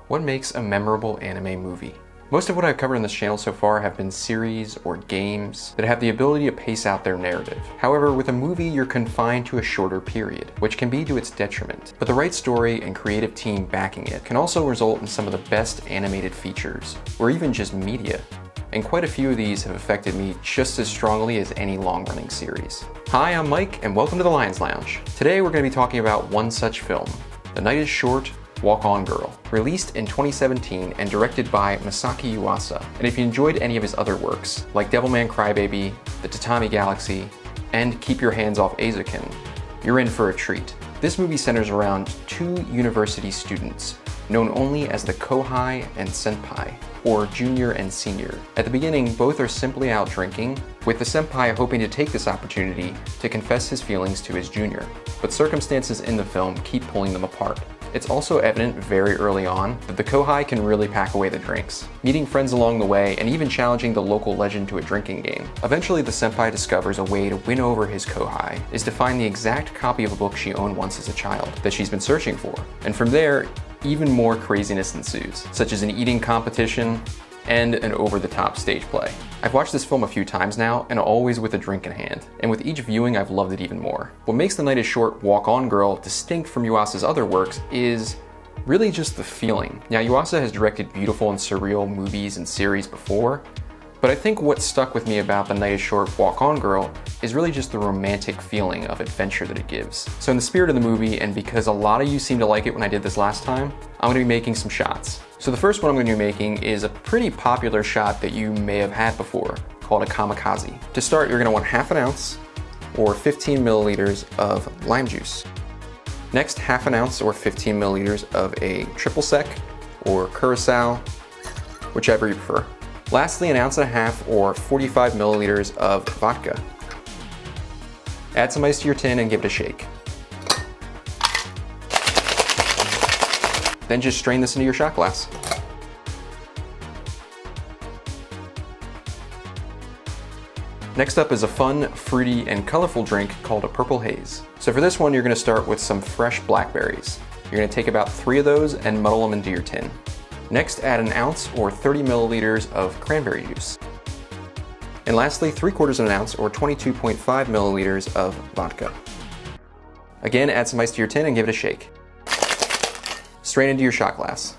What makes a memorable anime movie? Most of what I've covered on this channel so far have been series or games that have the ability to pace out their narrative. However, with a movie, you're confined to a shorter period, which can be to its detriment. But the right story and creative team backing it can also result in some of the best animated features, or even just media. And quite a few of these have affected me just as strongly as any long-running series. Hi, I'm Mike, and welcome to the Lions Lounge. Today we're going to be talking about one such film, The Night is Short, Walk On Girl, released in 2017 and directed by Masaaki Yuasa. And if you enjoyed any of his other works, like Devilman Crybaby, The Tatami Galaxy, and Keep Your Hands Off Eizouken, you're in for a treat. This movie centers around two university students, known only as the Kohai and Senpai, or junior and senior. At the beginning, both are simply out drinking, with the senpai hoping to take this opportunity to confess his feelings to his junior. But circumstances in the film keep pulling them apart. It's also evident very early on that the Kohai can really pack away the drinks, meeting friends along the way and even challenging the local legend to a drinking game. Eventually, the senpai discovers a way to win over his Kohai is to find the exact copy of a book she owned once as a child that she's been searching for. And from there, even more craziness ensues, such as an eating competition and an over-the-top stage play. I've watched this film a few times now, and always with a drink in hand, and with each viewing I've loved it even more. What makes The Night is Short, Walk On Girl distinct from Yuasa's other works is really just the feeling. Now, Yuasa has directed beautiful and surreal movies and series before, but I think what stuck with me about The Night is Short, Walk On Girl is really just the romantic feeling of adventure that it gives. So in the spirit of the movie, and because a lot of you seemed to like it when I did this last time, I'm gonna be making some shots. So the first one I'm gonna be making is a pretty popular shot that you may have had before, called a Kamikaze. To start, you're gonna want half an ounce or 15 milliliters of lime juice. Next, half an ounce or 15 milliliters of a triple sec or curacao, whichever you prefer. Lastly, an ounce and a half or 45 milliliters of vodka. Add some ice to your tin and give it a shake. Then just strain this into your shot glass. Next up is a fun, fruity, and colorful drink called a purple haze. So for this one, you're gonna start with some fresh blackberries. You're gonna take about 3 of those and muddle them into your tin. Next, add an ounce or 30 milliliters of cranberry juice. And lastly, 3/4 of an ounce or 22.5 milliliters of vodka. Again, add some ice to your tin and give it a shake. Strain into your shot glass.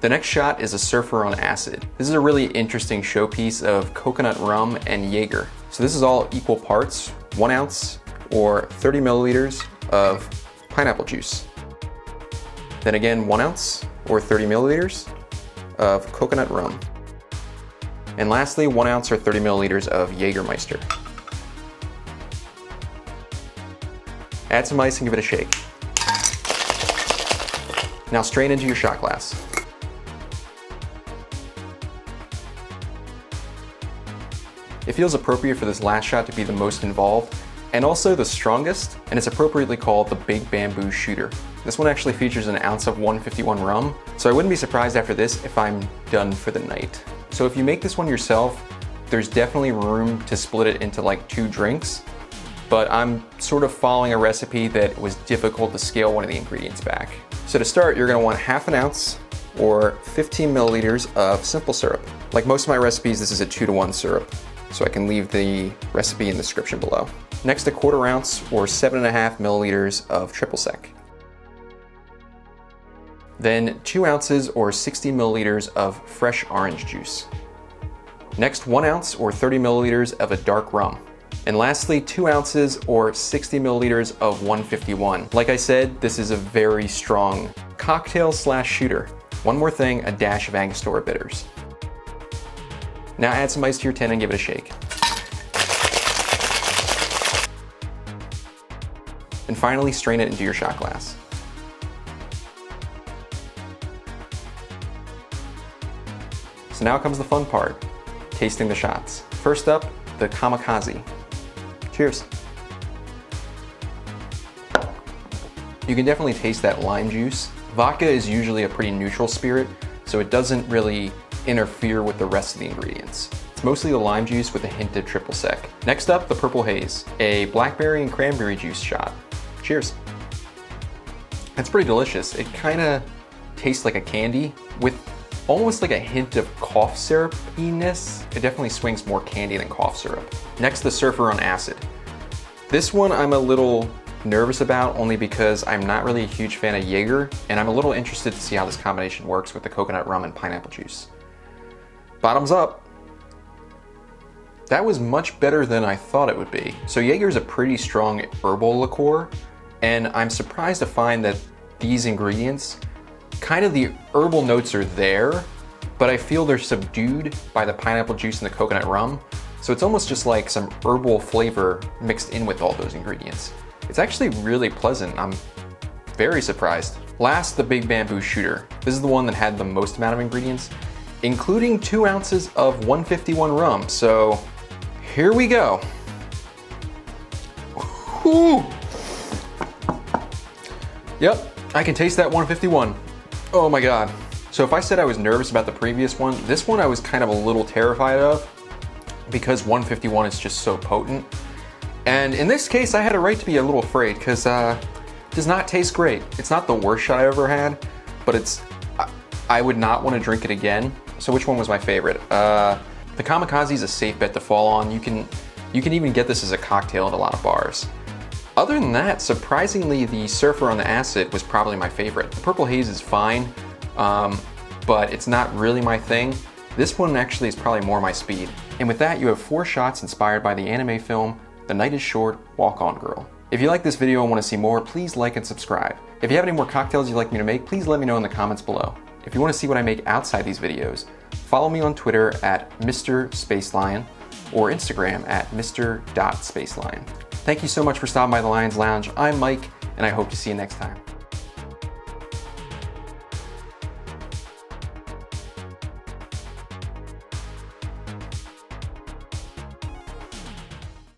The next shot is a Surfer on Acid. This is a really interesting showpiece of coconut rum and Jaeger. So this is all equal parts, 1 ounce or 30 milliliters of pineapple juice. Then again, 1 ounce or 30 milliliters of coconut rum. And lastly, 1 ounce or 30 milliliters of Jägermeister. Add some ice and give it a shake. Now strain into your shot glass. It feels appropriate for this last shot to be the most involved, and also the strongest, and it's appropriately called the Big Bamboo Shooter. This one actually features an ounce of 151 rum, so I wouldn't be surprised after this if I'm done for the night. So if you make this one yourself, there's definitely room to split it into like 2 drinks, but I'm sort of following a recipe that was difficult to scale one of the ingredients back. So to start, you're gonna want half an ounce or 15 milliliters of simple syrup. Like most of my recipes, this is a 2-to-1 syrup, so I can leave the recipe in the description below. Next, a 1/4 ounce or 7.5 milliliters of triple sec. Then 2 ounces or 60 milliliters of fresh orange juice. Next, 1 ounce or 30 milliliters of a dark rum. And lastly, 2 ounces or 60 milliliters of 151. Like I said, this is a very strong cocktail / shooter. One more thing, a dash of Angostura bitters. Now add some ice to your tin and give it a shake. And finally, strain it into your shot glass. So now comes the fun part, tasting the shots. First up, the Kamikaze. Cheers. You can definitely taste that lime juice. Vodka is usually a pretty neutral spirit, so it doesn't really interfere with the rest of the ingredients. It's mostly the lime juice with a hint of triple sec. Next up, the Purple Haze, a blackberry and cranberry juice shot. Cheers. It's pretty delicious. It kind of tastes like a candy with almost like a hint of cough syrupiness. It definitely swings more candy than cough syrup. Next, the Surfer on Acid. This one I'm a little nervous about only because I'm not really a huge fan of Jaeger, and I'm a little interested to see how this combination works with the coconut rum and pineapple juice. Bottoms up. That was much better than I thought it would be. So Jaeger is a pretty strong herbal liqueur, and I'm surprised to find that these ingredients, kind of the herbal notes are there, but I feel they're subdued by the pineapple juice and the coconut rum. So it's almost just like some herbal flavor mixed in with all those ingredients. It's actually really pleasant. I'm very surprised. Last, the Big Bamboo Shooter. This is the one that had the most amount of ingredients, including 2 ounces of 151 rum. So here we go. Whew. Yep, I can taste that 151. Oh my God. So if I said I was nervous about the previous one, this one I was kind of a little terrified of because 151 is just so potent. And in this case, I had a right to be a little afraid because it does not taste great. It's not the worst shot I ever had, but I would not want to drink it again. So which one was my favorite? The Kamikaze is a safe bet to fall on. You can even get this as a cocktail at a lot of bars. Other than that, surprisingly, the Surfer on the Acid was probably my favorite. The Purple Haze is fine, but it's not really my thing. This one actually is probably more my speed. And with that, you have 4 shots inspired by the anime film The Night is Short, Walk On Girl. If you like this video and want to see more, please like and subscribe. If you have any more cocktails you'd like me to make, please let me know in the comments below. If you want to see what I make outside these videos, follow me on Twitter at Mr. Spacelion or Instagram at Mr.Spacelion. Thank you so much for stopping by the Lions Lounge. I'm Mike, and I hope to see you next time.